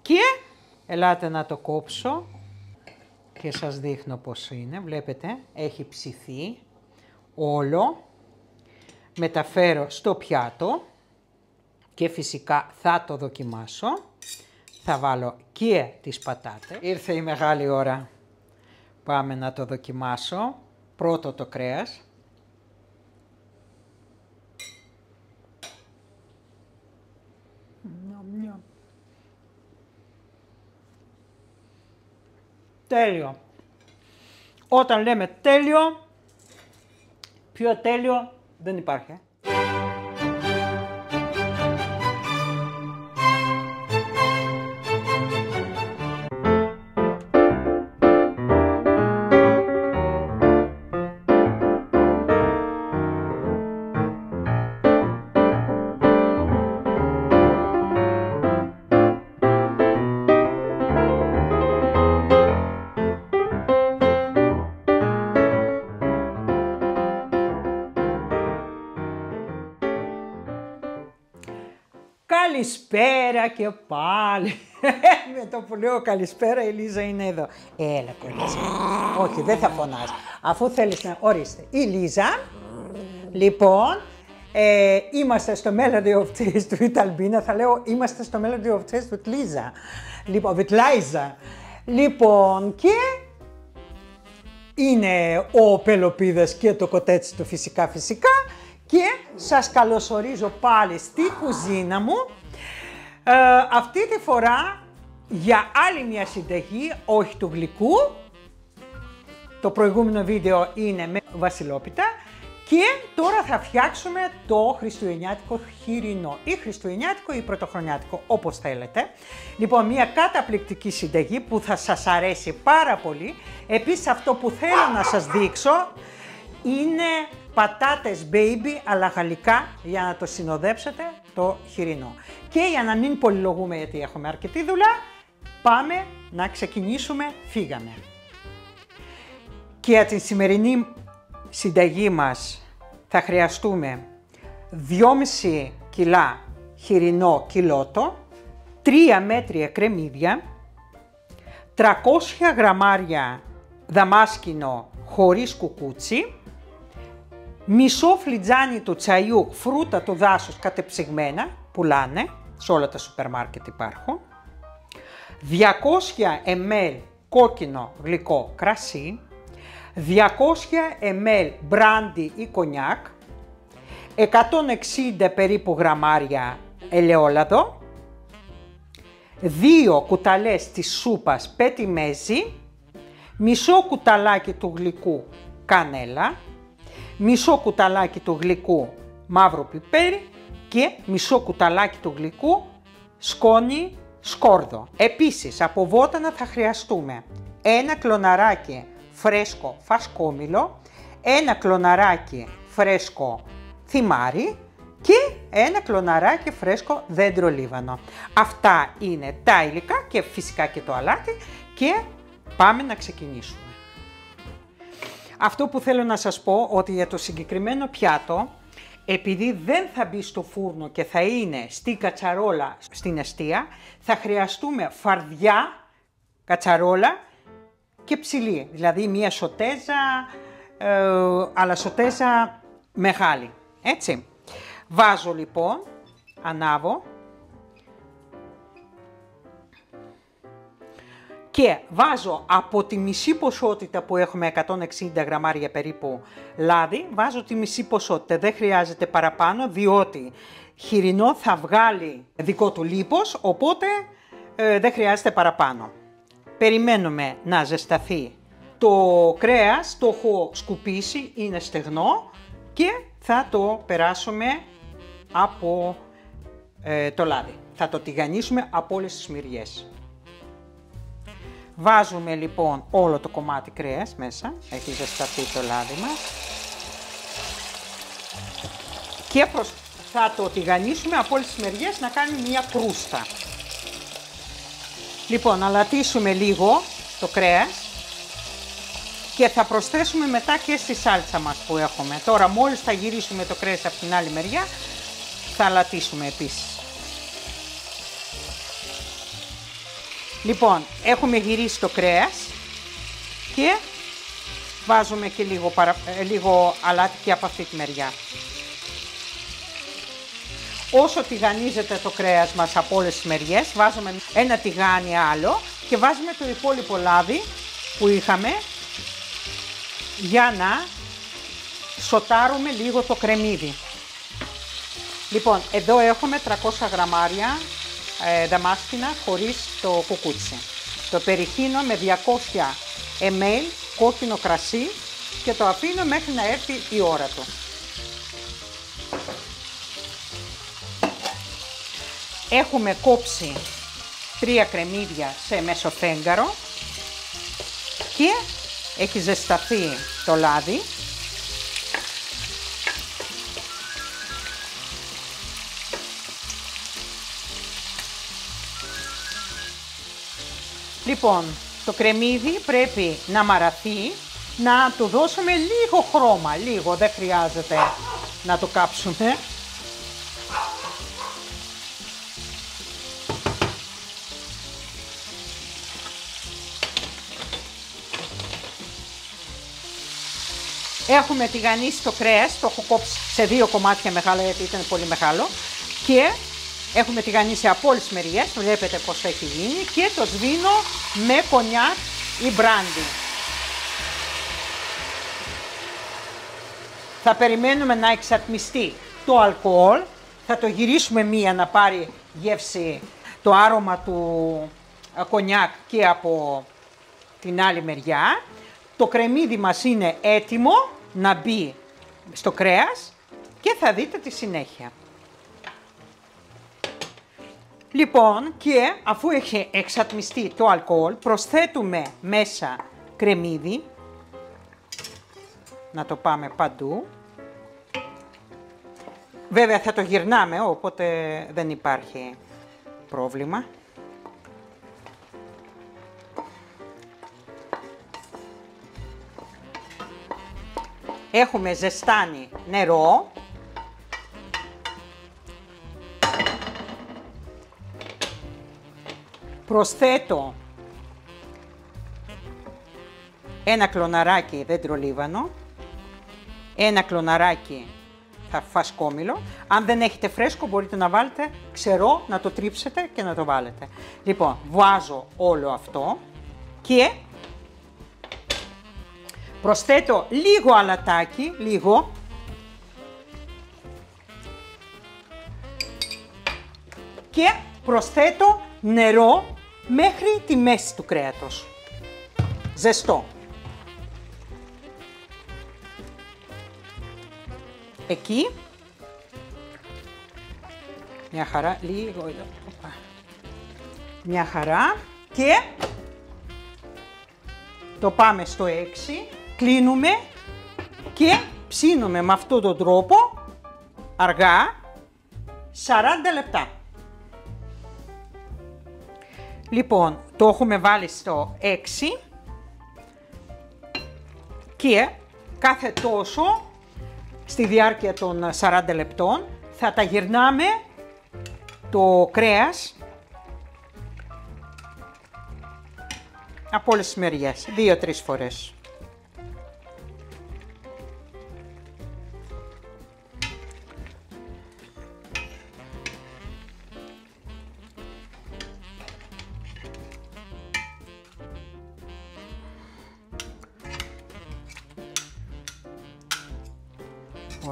Και ελάτε να το κόψω και σας δείχνω πώς είναι. Βλέπετε, έχει ψηθεί όλο. Μεταφέρω στο πιάτο και φυσικά θα το δοκιμάσω. Θα βάλω και τις πατάτες. Ήρθε η μεγάλη ώρα. Πάμε να το δοκιμάσω. Πρώτο το κρέας. Τέλειο. Όταν λέμε τέλειο, πιο τέλειο δεν υπάρχει. Καλησπέρα και πάλι. Με το που λέω καλησπέρα η Λίζα είναι εδώ. Έλα κορίτσι. Όχι, δεν θα φωνάς. Αφού θέλεις να... Ορίστε. Η Λίζα. Λοιπόν, είμαστε στο Melody of Taste του Ιταλμπίνα. Θα λέω είμαστε στο Melody of Taste with Λίζα. Λοιπόν, with Liza. Λοιπόν, και είναι ο Πελοπίδας και το κοτέτσι του φυσικά. Και σας καλωσορίζω πάλι στη κουζίνα μου. Αυτή τη φορά για άλλη μια συνταγή, όχι του γλυκού. Το προηγούμενο βίντεο είναι με βασιλόπιτα. Και τώρα θα φτιάξουμε το χριστουγεννιάτικο χοιρινό ή χριστουγεννιάτικο ή πρωτοχρονιάτικο, όπως θέλετε. Λοιπόν, μια καταπληκτική συνταγή που θα σας αρέσει πάρα πολύ. Επίσης αυτό που θέλω να σας δείξω είναι πατάτες baby αλλά γαλλικά για να το συνοδέψετε το χοιρινό. Και για να μην πολυλογούμε γιατί έχουμε αρκετή δουλειά, πάμε να ξεκινήσουμε, φύγαμε. Και για την σημερινή συνταγή μας θα χρειαστούμε 2,5 κιλά χοιρινό κιλότο, 3 μέτρια κρεμμύδια, 300 γραμμάρια δαμάσκηνο χωρίς κουκούτσι, μισό φλιτζάνι του τσαϊού φρούτα του δάσους κατεψυγμένα, πουλάνε, σε όλα τα σούπερ μάρκετ υπάρχουν, 200 ml κόκκινο γλυκό κρασί, 200 ml μπράντι ή κονιάκ, 160 περίπου γραμμάρια ελαιόλαδο, 2 κουταλές της σούπας πετιμέζι, μισό κουταλάκι του γλυκού κανέλα, μισό κουταλάκι του γλυκού μαύρο πιπέρι και μισό κουταλάκι του γλυκού σκόνη σκόρδο. Επίσης από βότανα θα χρειαστούμε ένα κλωναράκι φρέσκο φασκόμηλο, ένα κλωναράκι φρέσκο θυμάρι και ένα κλωναράκι φρέσκο δέντρο λίβανο. Αυτά είναι τα υλικά και φυσικά και το αλάτι και πάμε να ξεκινήσουμε. Αυτό που θέλω να σας πω ότι για το συγκεκριμένο πιάτο, επειδή δεν θα μπει στο φούρνο και θα είναι στη κατσαρόλα στην εστία, θα χρειαστούμε φαρδιά κατσαρόλα και ψηλή, δηλαδή μία σοτέζα, αλλά σοτέζα μεγάλη, έτσι. Βάζω λοιπόν, ανάβω και βάζω από τη μισή ποσότητα που έχουμε 160 γραμμάρια περίπου λάδι, βάζω τη μισή ποσότητα, δεν χρειάζεται παραπάνω διότι χοιρινό θα βγάλει δικό του λίπος, οπότε δεν χρειάζεται παραπάνω. Περιμένουμε να ζεσταθεί το κρέας, το έχω σκουπίσει, είναι στεγνό και θα το περάσουμε από το λάδι. Θα το τηγανίσουμε από όλες τις μυριές. Βάζουμε λοιπόν όλο το κομμάτι κρέας μέσα, έχει ζεσταθεί το λάδι μας και θα το τηγανίσουμε από όλες τις μεριές να κάνει μια κρούστα. Λοιπόν, αλατίσουμε λίγο το κρέας και θα προσθέσουμε μετά και στη σάλτσα μας που έχουμε. Τώρα μόλις θα γυρίσουμε το κρέας από την άλλη μεριά θα αλατίσουμε επίσης. Λοιπόν, έχουμε γυρίσει το κρέας και βάζουμε και λίγο αλάτι και από αυτή τη μεριά. Όσο τηγανίζεται το κρέας μας από όλες τις μεριές, βάζουμε ένα τηγάνι άλλο και βάζουμε το υπόλοιπο λάδι που είχαμε για να σοτάρουμε λίγο το κρεμμύδι. Λοιπόν, εδώ έχουμε 300 γραμμάρια δαμάσκηνα χωρίς το κουκούτσι. Το περιχύνω με 200 ml κόκκινο κρασί και το αφήνω μέχρι να έρθει η ώρα του. Έχουμε κόψει 3 κρεμμύδια σε μεσοφέγγαρο και έχει ζεσταθεί το λάδι. Λοιπόν, το κρεμμύδι πρέπει να μαραθεί, να του δώσουμε λίγο χρώμα, λίγο, δεν χρειάζεται να το κάψουμε. Έχουμε τηγανίσει το κρέας, το έχω κόψει σε 2 κομμάτια μεγάλα γιατί ήταν πολύ μεγάλο και έχουμε τηγανίσει από όλες τις μεριές, βλέπετε πως έχει γίνει και το σβήνω με κονιάκ ή μπράντι. Θα περιμένουμε να εξατμιστεί το αλκοόλ, θα το γυρίσουμε μία να πάρει γεύση το άρωμα του κονιάκ και από την άλλη μεριά. Το κρεμμύδι μας είναι έτοιμο να μπει στο κρέας και θα δείτε τη συνέχεια. Λοιπόν, και αφού έχει εξατμιστεί το αλκοόλ, προσθέτουμε μέσα κρεμμύδι, να το πάμε παντού. Βέβαια θα το γυρνάμε, οπότε δεν υπάρχει πρόβλημα. Έχουμε ζεστάνει νερό. Προσθέτω ένα κλωναράκι δέντρο-λίβανο, ένα κλωναράκι φασκόμηλο. Αν δεν έχετε φρέσκο μπορείτε να βάλετε ξερό, να το τρίψετε και να το βάλετε. Λοιπόν, βάζω όλο αυτό και προσθέτω λίγο αλατάκι, λίγο. Και προσθέτω νερό μέχρι τη μέση του κρέατος. Ζεστό. Εκεί. Μια χαρά, λίγο εδώ. Μια χαρά. Και το πάμε στο 6. Κλείνουμε και ψήνουμε με αυτόν τον τρόπο αργά 40 λεπτά. Λοιπόν, το έχουμε βάλει στο 6 και κάθε τόσο στη διάρκεια των 40 λεπτών θα τα γυρνάμε το κρέας από όλες τις μεριές, 2-3 φορές.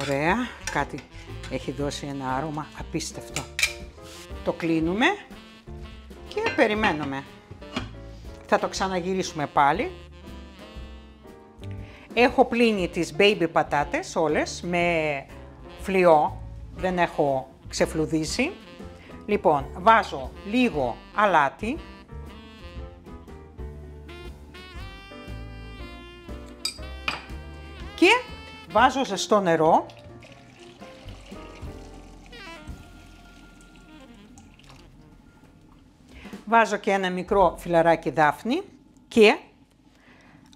Ωραία, κάτι έχει δώσει ένα άρωμα απίστευτο. Το κλείνουμε και περιμένουμε. Θα το ξαναγυρίσουμε πάλι. Έχω πλύνει τις baby πατάτες όλες με φλοιό, δεν έχω ξεφλουδίσει. Λοιπόν, βάζω λίγο αλάτι. Και βάζω ζεστό νερό. Βάζω και ένα μικρό φυλαράκι δάφνη και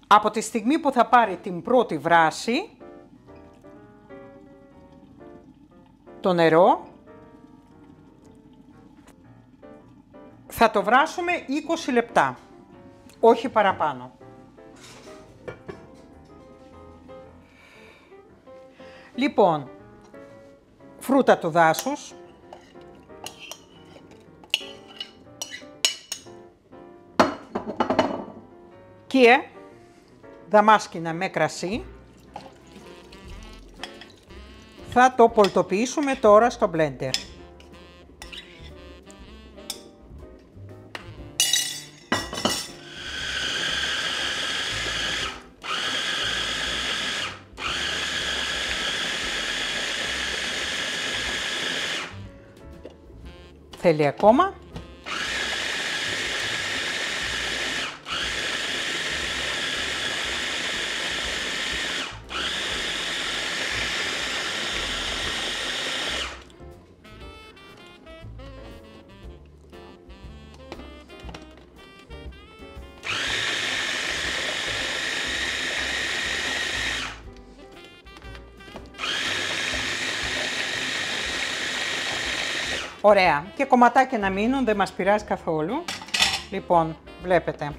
από τη στιγμή που θα πάρει την πρώτη βράση το νερό Θα το βράσουμε 20 λεπτά, όχι παραπάνω. Λοιπόν, φρούτα του δάσους, και δαμάσκηνα με κρασί. Θα το πολτοποιήσουμε τώρα στο μπλέντερ. Θέλει ακόμα. Ωραία. Και κομματάκια να μείνουν, δεν μας πειράζει καθόλου. Λοιπόν, βλέπετε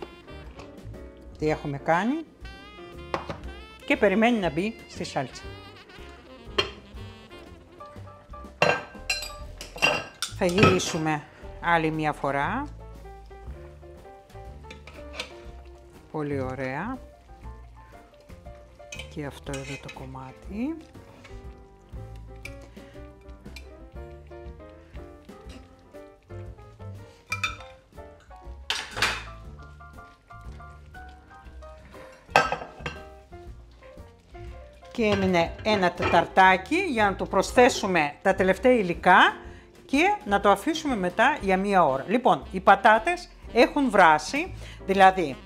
τι έχουμε κάνει. Και περιμένει να μπει στη σάλτσα. Θα γυρίσουμε άλλη μια φορά. Πολύ ωραία. Και αυτό εδώ το κομμάτι. Και έμεινε ένα τεταρτάκι για να το προσθέσουμε τα τελευταία υλικά και να το αφήσουμε μετά για μία ώρα. Λοιπόν, οι πατάτες έχουν βράσει, δηλαδή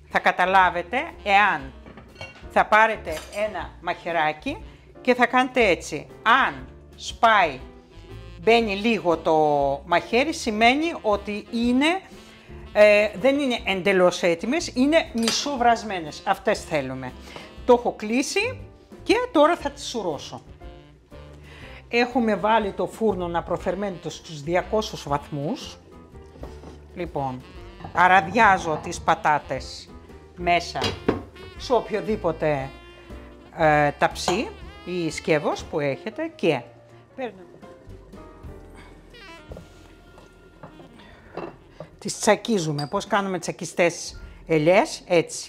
θα καταλάβετε εάν θα πάρετε ένα μαχαιράκι και θα κάνετε έτσι. Αν σπάει, μπαίνει λίγο το μαχαίρι, σημαίνει ότι δεν είναι εντελώς έτοιμες, είναι μισοβρασμένες. Αυτές θέλουμε. Το έχω κλείσει. Και τώρα θα τις σουρώσω. Έχουμε βάλει το φούρνο να προθερμαίνεται στους 200 βαθμούς. Λοιπόν, αραδιάζω τις πατάτες μέσα σε οποιοδήποτε ταψί ή σκεύος που έχετε και τις τσακίζουμε. Πώς κάνουμε τσακιστές ελιές, έτσι.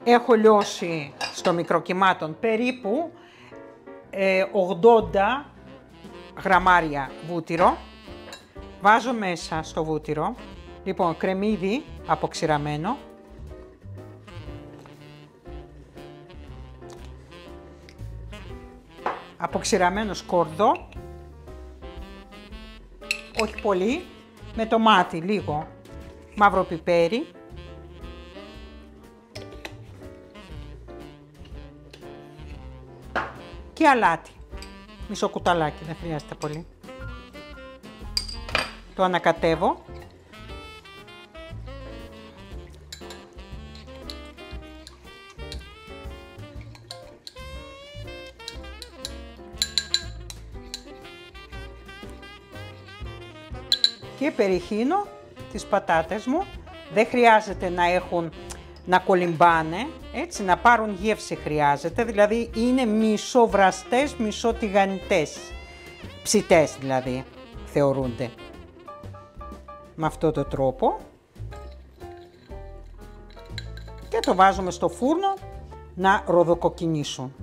Έχω λιώσει στο μικροκυμάτων περίπου 80 γραμμάρια βούτυρο. Βάζω μέσα στο βούτυρο, λοιπόν, κρεμμύδι αποξηραμένο. Αποξηραμένο σκόρδο, όχι πολύ, με τομάτι λίγο, μαύρο πιπέρι. Και αλάτι, μισό κουταλάκι, δεν χρειάζεται πολύ. Το ανακατεύω. Και περιχύνω τις πατάτες μου. Δεν χρειάζεται να κολυμπάνε, έτσι, να πάρουν γεύση χρειάζεται, δηλαδή είναι μισοβραστές, μισοτιγανιτές, ψητές δηλαδή θεωρούνται. Με αυτόν τον τρόπο και το βάζουμε στο φούρνο να ροδοκοκκινήσουν.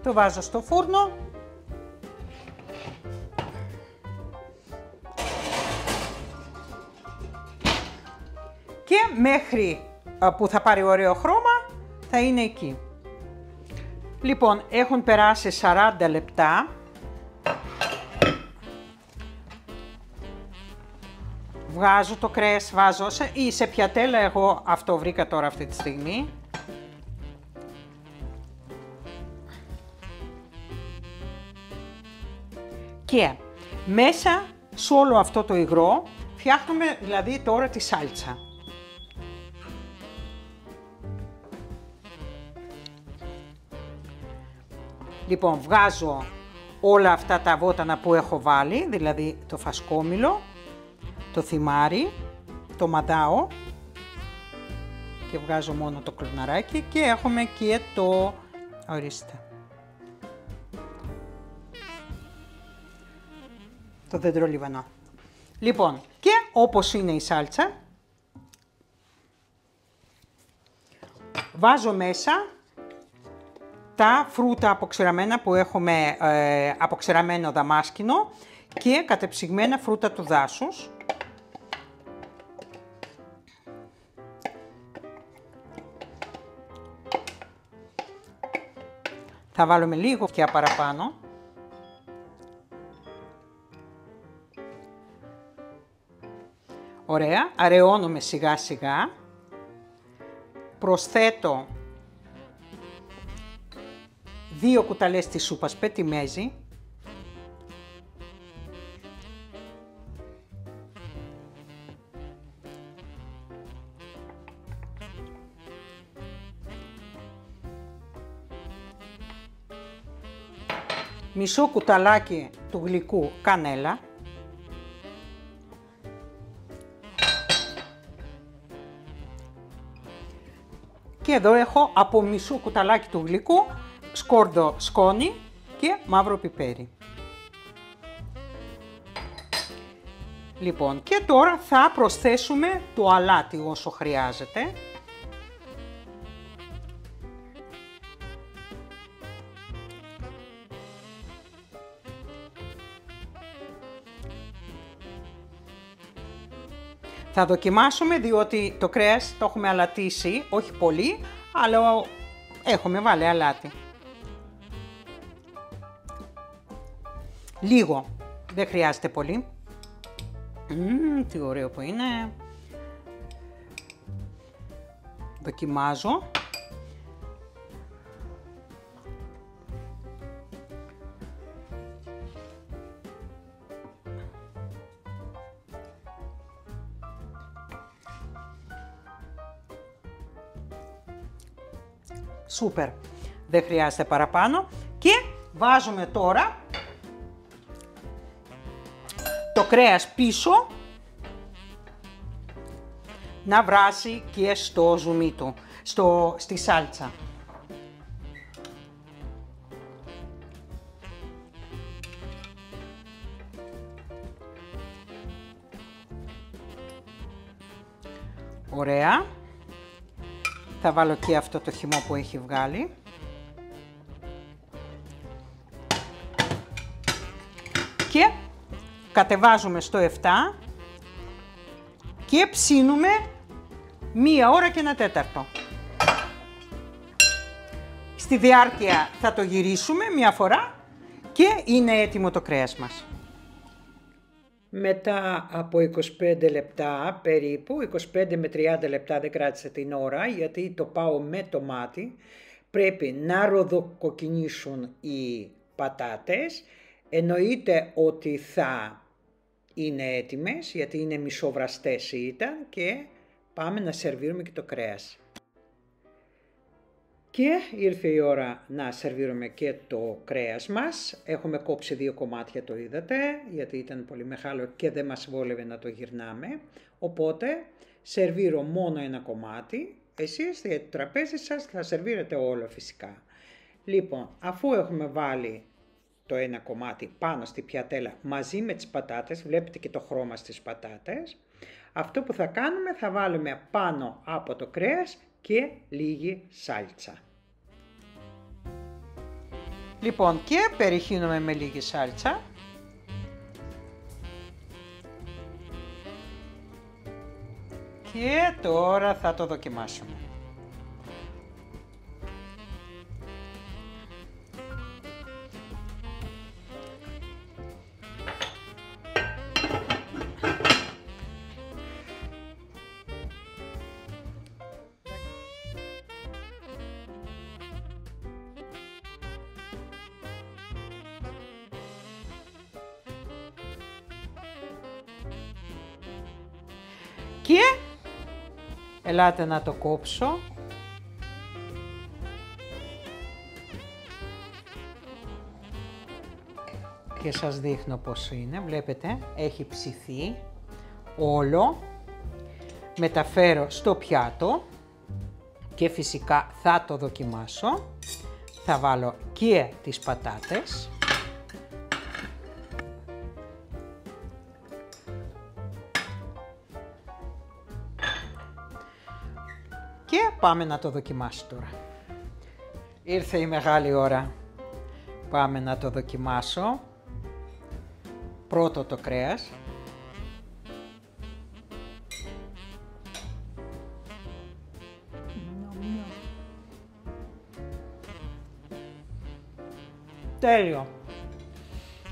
Το βάζω στο φούρνο. Και μέχρι που θα πάρει ωραίο χρώμα θα είναι εκεί. Λοιπόν, έχουν περάσει 40 λεπτά βγάζω το κρέας, βάζω ή σε πιατέλα, εγώ αυτό βρήκα τώρα αυτή τη στιγμή. Και μέσα σε όλο αυτό το υγρό φτιάχνουμε δηλαδή τώρα τη σάλτσα. Λοιπόν, βγάζω όλα αυτά τα βότανα που έχω βάλει, δηλαδή το φασκόμηλο, το θυμάρι, το μαντάο και βγάζω μόνο το κλωναράκι και έχουμε και το, ορίστε, το δέντρο λιβανό. Λοιπόν, και όπως είναι η σάλτσα, βάζω μέσα τα φρούτα αποξηραμένα που έχουμε, αποξηραμένο δαμάσκηνο και κατεψυγμένα φρούτα του δάσους. Θα βάλουμε λίγο φτιά παραπάνω. Ωραία, αραιώνουμε σιγά σιγά. Προσθέτω 2 κουταλές της σούπας πετιμέζι. Μισό κουταλάκι του γλυκού κανέλα. Και εδώ έχω από μισό κουταλάκι του γλυκού σκόρδο σκόνη και μαύρο πιπέρι. Λοιπόν, και τώρα θα προσθέσουμε το αλάτι όσο χρειάζεται. Θα δοκιμάσουμε διότι το κρέας το έχουμε αλατίσει, όχι πολύ, αλλά έχουμε βάλει αλάτι. Λίγο, δεν χρειάζεται πολύ. Τι ωραίο που είναι. Δοκιμάζω. Σούπερ, δεν χρειάζεται παραπάνω και βάζουμε τώρα το κρέας πίσω να βράσει και στο ζουμί του, στη σάλτσα. Ωραία. Θα βάλω και αυτό το χυμό που έχει βγάλει. Και κατεβάζουμε στο 7 και ψήνουμε 1 ώρα και 1 τέταρτο. Στη διάρκεια θα το γυρίσουμε 1 φορά και είναι έτοιμο το κρέας μας. Μετά από 25 λεπτά περίπου, 25 με 30 λεπτά, δεν κράτησε την ώρα γιατί το πάω με τομάτι, πρέπει να ροδοκοκκινήσουν οι πατάτες. Εννοείται ότι θα είναι έτοιμες γιατί είναι μισοβραστές ήταν και πάμε να σερβίρουμε και το κρέας. Και ήρθε η ώρα να σερβίρουμε και το κρέας μας. Έχουμε κόψει 2 κομμάτια, το είδατε, γιατί ήταν πολύ μεγάλο και δεν μας βόλευε να το γυρνάμε. Οπότε σερβίρω μόνο 1 κομμάτι. Εσείς για το τραπέζι σας θα σερβίρετε όλο φυσικά. Λοιπόν, αφού έχουμε βάλει το 1 κομμάτι πάνω στη πιατέλα μαζί με τις πατάτες, βλέπετε και το χρώμα στις πατάτες, αυτό που θα κάνουμε, θα βάλουμε πάνω από το κρέας και λίγη σάλτσα. Λοιπόν, και περιχύνουμε με λίγη σάλτσα. Και τώρα θα το δοκιμάσουμε. Και ελάτε να το κόψω. Και σας δείχνω πώς είναι, βλέπετε, έχει ψηθεί όλο. Μεταφέρω στο πιάτο και φυσικά θα το δοκιμάσω. Θα βάλω και τις πατάτες. Και πάμε να το δοκιμάσω τώρα. Ήρθε η μεγάλη ώρα. Πάμε να το δοκιμάσω. Πρώτο το κρέας. Τέλειο.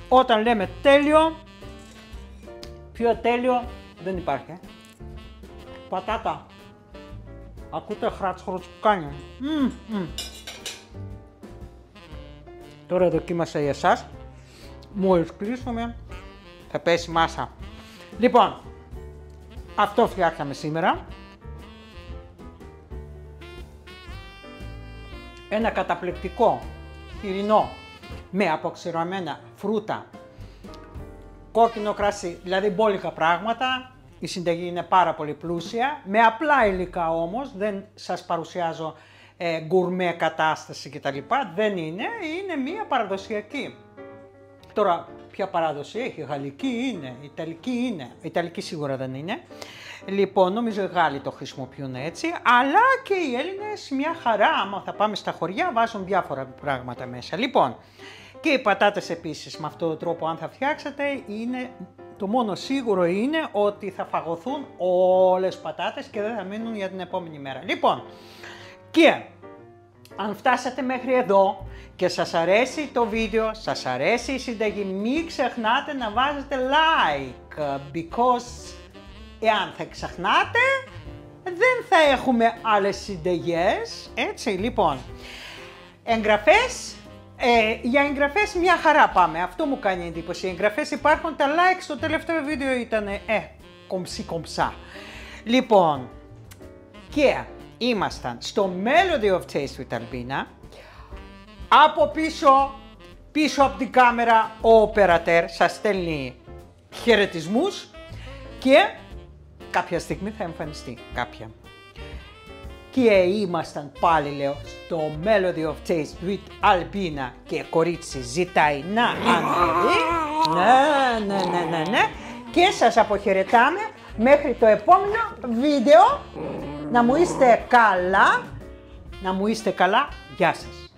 Όταν λέμε τέλειο, πιο τέλειο δεν υπάρχει. Πατάτα. Ακούτε χράτς που κάνει. Τώρα δοκίμασα για εσάς. Μόλις κλείσουμε θα πέσει μάσα. Λοιπόν, αυτό φτιάξαμε σήμερα. Ένα καταπληκτικό χοιρινό με αποξηρωμένα φρούτα, κόκκινο κρασί, δηλαδή μπόλικα πράγματα. Η συνταγή είναι πάρα πολύ πλούσια, με απλά υλικά όμως, δεν σας παρουσιάζω γκουρμέ κατάσταση κτλ. Δεν είναι, είναι μία παραδοσιακή. Τώρα, ποια παράδοση έχει, γαλλική είναι, ιταλική είναι, ιταλική σίγουρα δεν είναι. Λοιπόν, νομίζω οι Γάλλοι το χρησιμοποιούν έτσι, αλλά και οι Έλληνες μια χαρά, άμα θα πάμε στα χωριά, βάζουν διάφορα πράγματα μέσα. Λοιπόν, και οι πατάτες επίσης με αυτόν τον τρόπο, αν θα φτιάξετε, είναι, το μόνο σίγουρο είναι ότι θα φαγωθούν όλες οι πατάτες και δεν θα μείνουν για την επόμενη μέρα. Λοιπόν, και αν φτάσατε μέχρι εδώ και σας αρέσει το βίντεο, σας αρέσει η συνταγή, μην ξεχνάτε να βάζετε like, because εάν θα ξεχνάτε, δεν θα έχουμε άλλες συνταγές, έτσι. Λοιπόν, εγγραφές, για εγγραφές μια χαρά πάμε, αυτό μου κάνει εντύπωση. Οι εγγραφές υπάρχουν, τα like στο τελευταίο βίντεο ήταν κομψή. Λοιπόν, και ήμασταν στο Melody of Taste with Albina. Από πίσω από την κάμερα ο οπερατέρ σας στέλνει χαιρετισμούς και κάποια στιγμή θα εμφανιστεί κάποια. Και ήμασταν πάλι, λέω, στο Melody of Taste with Albina και κορίτσι ζητάει να ανέβει. Ναι. Και σας αποχαιρετάμε μέχρι το επόμενο βίντεο. Να μου είστε καλά. Γεια σας.